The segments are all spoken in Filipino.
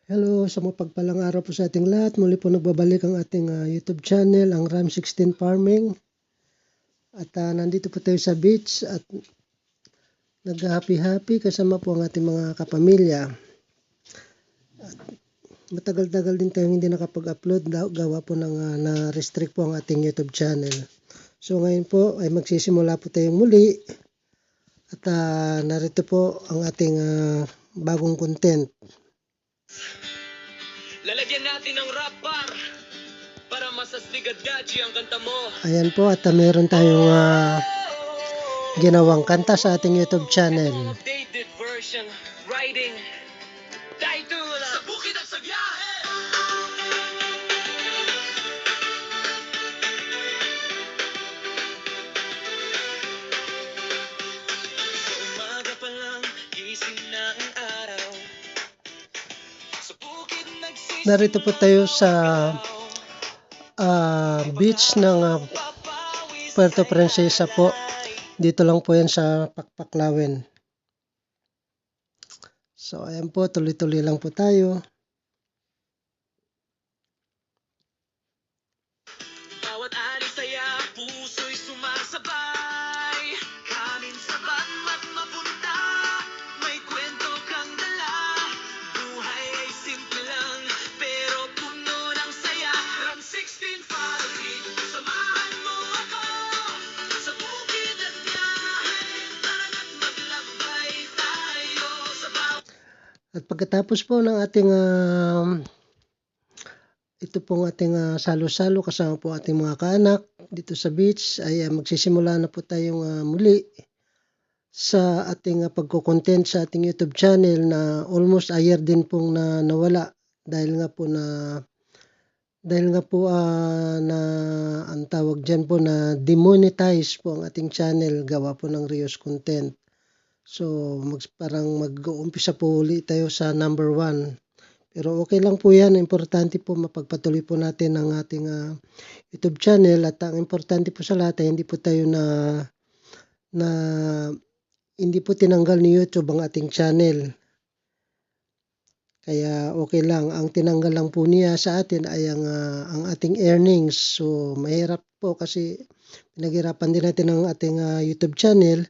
Hello, sa mapagpalang araw po sa ating lahat. Muli po nagbabalik ang ating YouTube channel, ang Ram16 Farming. At nandito po tayo sa beach at nag-happy-happy kasama po ang ating mga kapamilya. At matagal-tagal din tayong hindi nakapag-upload gawa po ng na-restrict po ang ating YouTube channel. So ngayon po ay magsisimula po tayong muli at narito po ang ating bagong content. Lalagyan natin ng rap bar para masastigad-gaji ang kanta mo. Ayan po at meron tayong ginawang kanta sa ating YouTube channel. Updated version, writing, title, sa bukid at sa biyahe. Sa umaga pa lang, gising na ang araw. Sa bukid nagsisimula. Narito po tayo sa beach ng Puerto Princesa po. Dito lang po yan sa Pakpaklawin. So ayan po, tuloy-tuloy lang po tayo. Bawat alis saya, puso'y sumasabay. Kanin sa banmat mapunta, may kwento kang dala. Buhay ay simple lang, pero puno ng saya. Ram 16 Family, samahan mo ako sa bukid at biyahe. Tara't maglakbay tayo sa bawat. At pagkatapos po ng ating ito pong ating salo-salo kasama po ating mga kaanak dito sa beach ay magsisimula na po tayong muli sa ating pagko-content sa ating YouTube channel na almost a year din pong nawala dahil nga po na ang tawag diyan po na demonetize po ang ating channel gawa po ng reuse content. So parang mag-uumpisa po ulit tayo sa number 1. Pero okay lang po yan. Importante po mapagpatuloy po natin ang ating YouTube channel. At ang importante po sa lahat ay hindi po tayo hindi po tinanggal ni YouTube ang ating channel. Kaya okay lang. Ang tinanggal lang po niya sa atin ay ang ating earnings. So mahirap po kasi pinaghirapan din natin ang ating YouTube channel.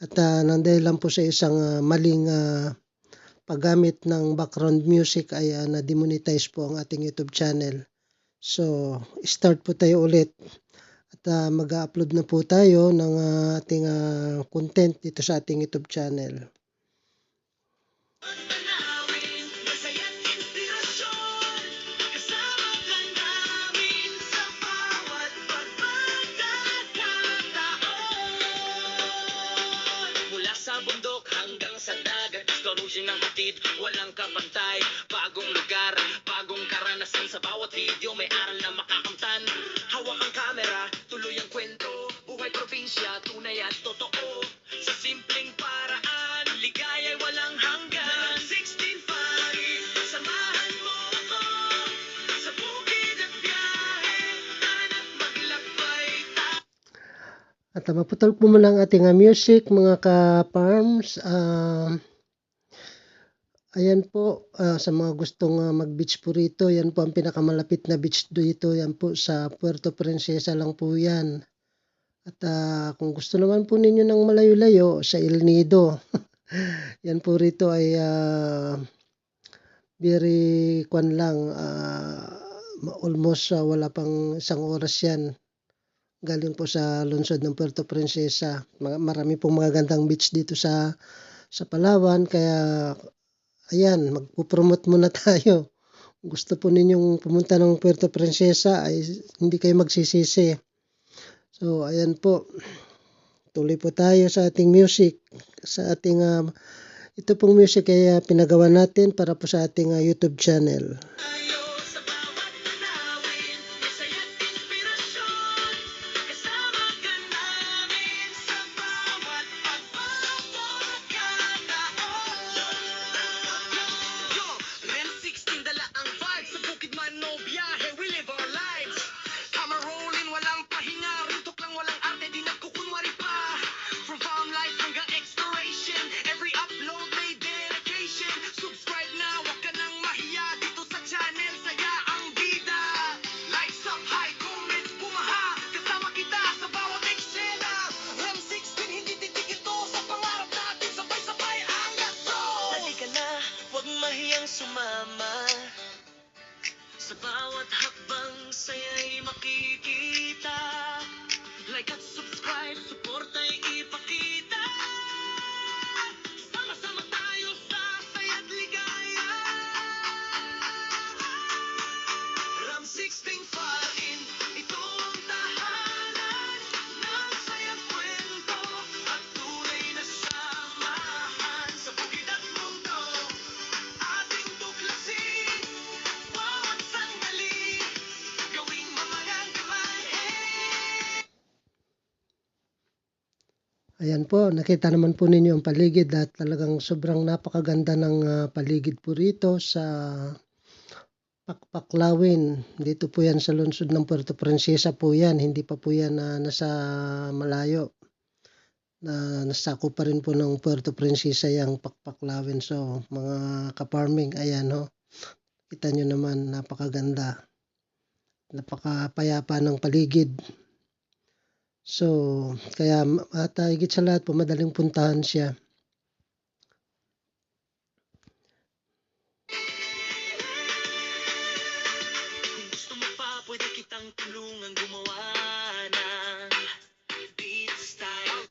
At nandahil lang po sa isang maling paggamit ng background music ay na-demonetize po ang ating YouTube channel. So, start po tayo ulit. At mag-upload na po tayo ng ating content dito sa ating YouTube channel. Manawin, masaya't inspirasyon. Kasama ka namin sa bawat pagpapagkakataon. Mula sa bundok hanggang sa dagat, explosion ng hatid, walang kapantay. Bagong lugar, bagong karanasan. Sa bawat video may aral na makakamtan. Hawak ang kamera, tuloy ang kwento. Buhay probinsya, tunay at totoo. Sa simpleng paraan, ligaya'y walang hanggan. 16 pari, samahan mo ako sa bukid at biyahe. Tara't maglakbay tayo. At maputol po muna ang ating music mga ka-farms. Ayan po, sa mga gustong mag-beach po rito, yan po ang pinakamalapit na beach dito. Yan po sa Puerto Princesa lang po yan. At kung gusto naman po ninyo ng malayo-layo, sa El Nido. Yan po rito ay very lang. Almost wala pang isang oras yan. Galing po sa lungsod ng Puerto Princesa. Marami pong magagandang beach dito sa Palawan. Kaya ayan, magpo-promote muna tayo. Gusto po ninyong pumunta ng Puerto Princesa ay hindi kayo magsisisi. So ayan po. Tuloy po tayo sa ating music. Sa ating ito pong music ay pinagawa natin para po sa ating YouTube channel. Tayo sa bawat tanawin, masaya't inspirasyon. Kasama ka namin sa bawat pagpapagkakataon. Yo, Ram 16 dala ang vibe. Sa bukid man no biyahe, we live our lives. Camera rolling, walang pahinga. Runtok lang, walang arte, di nagkukunwari pa. From farm life hanggang exploration, every upload may dedication. Subscribe na, wag ka nang mahiya. sumama. Sa bawat hakbang saya'y makikita. Like at subscribe, suporta'y ipakita. Sama-sama tayo sa saya't ligaya. Ram 16 pa rin, ito ang tahanan ng sayang kwento at tunay na samahan. Sa bukid at mundo, ating tuklasin bawat sandali, gawing mamagang kamay. Ayan po, nakita naman po ninyo ang paligid at talagang sobrang napakaganda ng paligid po rito sa Pakpaklawin. Dito po yan sa lungsod ng Puerto Princesa po yan. Hindi pa po yan nasa malayo. Nasako pa rin po ng Puerto Princesa yung Pakpaklawin. So, mga ka-farming, ayan ho. Kita nyo naman, napakaganda. Napakapayapa ng paligid. So, kaya at higit sa lahat po, madaling puntahan siya. Kung gusto mo pa, pwede kitang tulungan gumawa ng beat style.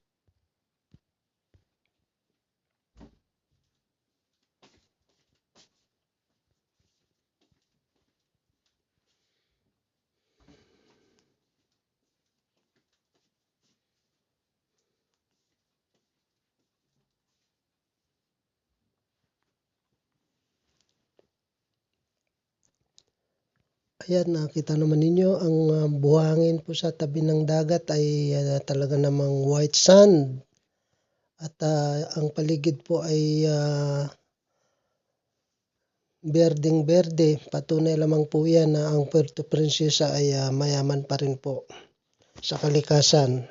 Ayan, nakita naman ninyo ang buhangin po sa tabi ng dagat ay talaga namang white sand. At ang paligid po ay berdeng-berde. Patunay lamang po yan na ang Puerto Princesa ay mayaman pa rin po sa kalikasan.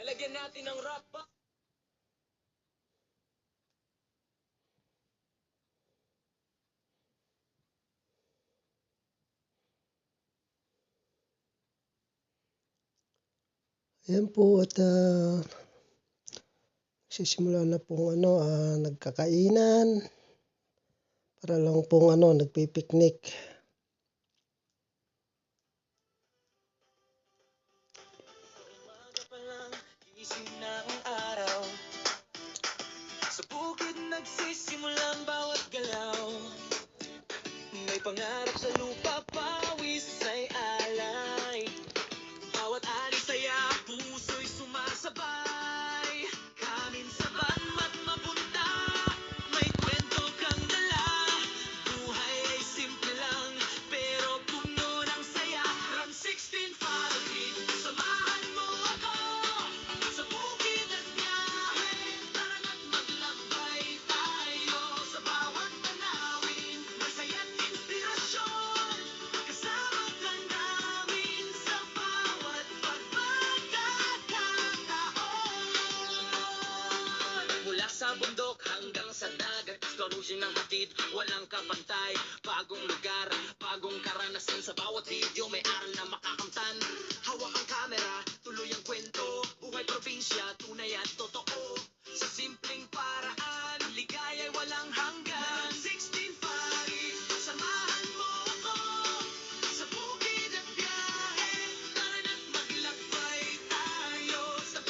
Lalagyan natin ng rap pa. Ayan po at sisimula na pong nagkakainan. Para lang pong nagpipiknik. Umaga pa lang, gising na ang araw. Sa bukid nagsisimula ang bawat galaw. May pangarap sa lupa, pawis ay alay. Bawat alis saya, puso'y sumasabay. Kanin sa banmat mapunta, may kwento kang dala. Buhay ay simple lang, pero puno ng saya. Ram 16 Farid, samahan mo ako. Sa bukid at biyahe, tara na't maglakbay tayo. Sa bawat tanawin, may saya't inspirasyon. Kasama ka namin sa bawat pagkakataon. Mula sa bundok hanggang sa dagat, explosion ng hatid, walang kapantay. Bagong lugar, bagong karanasan. Sa bawat video may aral na makakamtan. Hawak ang kamera, tuloy ang kwento. Buhay probinsya, tunay at totoo. Sa simpleng paraan, ligaya'y walang hanggan. 16 Farid, samahan mo ako. Sa bukid at biyahe, tara na't maglakbay tayo. Sa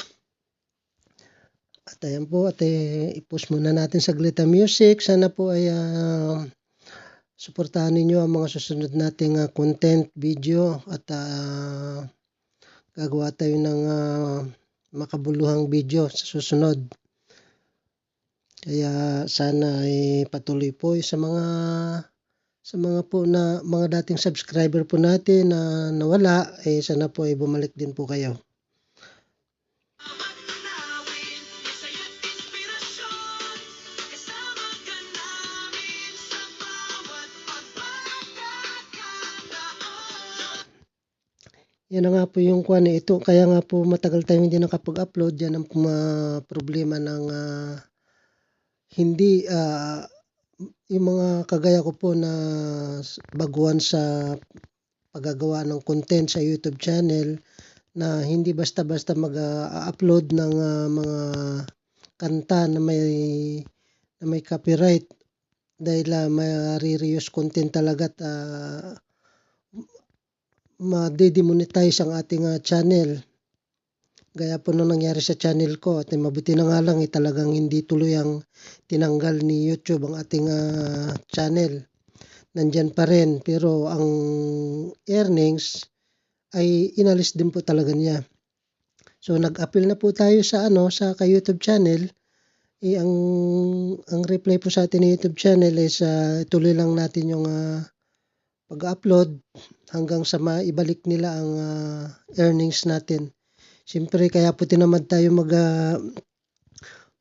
At ayan po at i-pause muna natin saglit ang music. Sana po ay suportahan ninyo ang mga susunod nating content video at gagawa tayo ng makabuluhang video sa susunod. Kaya sana ay patuloy po sa mga po na mga dating subscriber po natin na nawala, sana po ay bumalik din po kayo. bawat tanawin, may saya't inspirasyon. Kasama ka namin sa bawat pagkakataon. Yan na nga po yung ito. Kaya nga po matagal tayong hindi nakapag-upload. Yan ang problema ng hindi yung mga kagaya ko po na baguhan sa paggagawa ng content sa YouTube channel na hindi basta-basta mag-upload ng mga kanta na may copyright dahil mare-reuse content talaga at made-demonetize ang ating channel. Gaya po nung nangyari sa channel ko at mabuti na nga lang talagang hindi tuloy ang tinanggal ni YouTube ang ating channel. Nandyan pa rin pero ang earnings ay inalis din po talaga niya. So nag-appeal na po tayo sa kay YouTube channel. Ang reply po sa atin ng YouTube channel is ituloy lang natin yung pag-upload hanggang sa maibalik nila ang earnings natin. Siyempre kaya po tinamad tayo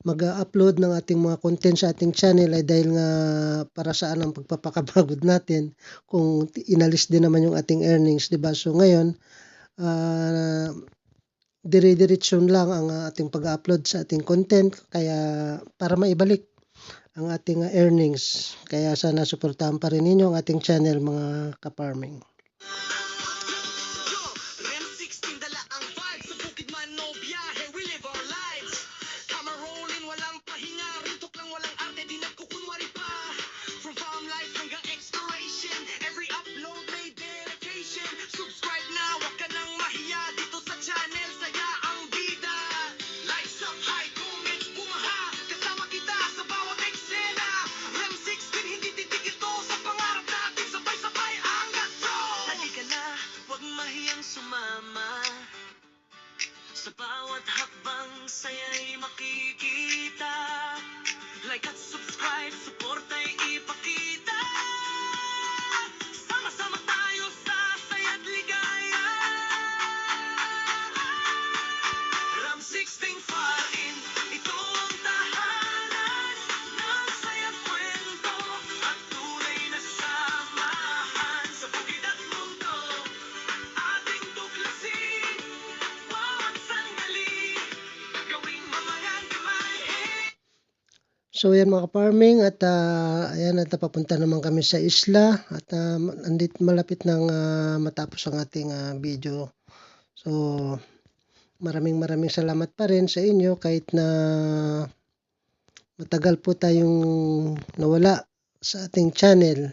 mag-upload ng ating mga content sa ating channel ay dahil nga para saan ang pagpapakabagod natin kung inalis din naman yung ating earnings, 'di ba? So ngayon, dire-diretsyon lang ang ating pag-upload sa ating content kaya para maibalik ang ating earnings. Kaya sana suportahan pa rin ninyo ang ating channel mga ka-farming. Rem 16 dala ang vibe sa bukid man no biyahe, we live our lives. Camera rolling, walang pahinga, rintok lang walang arte, di nagkukunwari pa. From farm life hanggang exploration, every upload may dedication. Subscribe na, wag ka nang mahiya dito sa channel, saya ang bida. Likes up high, comments bumaha, kasama kita sa bawat eksena. Rem 16 hindi titigil to sa pangarap natin, sabay-sabay angat bro. Halika na, wag mahiyang sumama, sa bawat hakbang saya'y makikita. Like at subscribe, suporta'y ipakita. Sama-sama tayo sa saya't ligaya. Ram 16 Farin, ito ang tahanan ng saya't kwento at tunay na samahan. Sa bukid at mundo, ating tuklasin bawat sandali, gawing mamayan kamay. So yan mga ka-farming at ayan at papunta naman kami sa isla at malapit nang matapos ang ating video. So maraming salamat pa rin sa inyo kahit na matagal po tayong nawala sa ating channel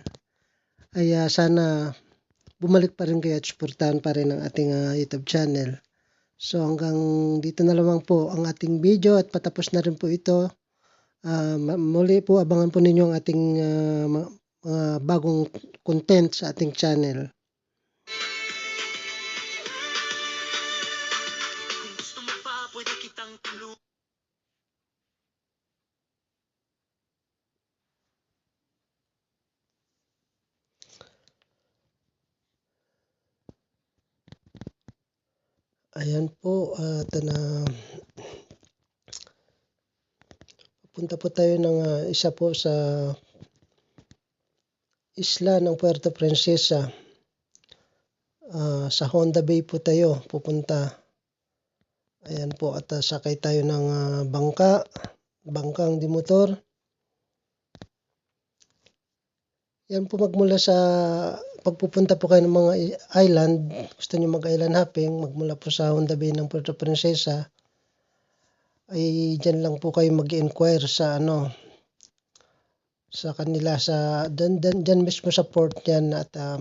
ay sana bumalik pa rin kayo at suportahan pa rin ang ating YouTube channel. So hanggang dito na lamang po ang ating video at patapos na rin po ito. Muli po abangan po ninyo ang ating mga bagong content sa ating channel. Kung gusto mo pa, pwede kitang tulungan. Ayan po at punta po tayo ng isa po sa isla ng Puerto Princesa. Sa Honda Bay po tayo pupunta. Ayan po at sakay tayo ng bangkang di motor. Yan po magmula sa pagpupunta po kayo ng mga island, gusto nyo mag-island hopping, magmula po sa Honda Bay ng Puerto Princesa, ay dyan lang po kayo mag-inquire sa sa kanila, dyan mismo sa port yan at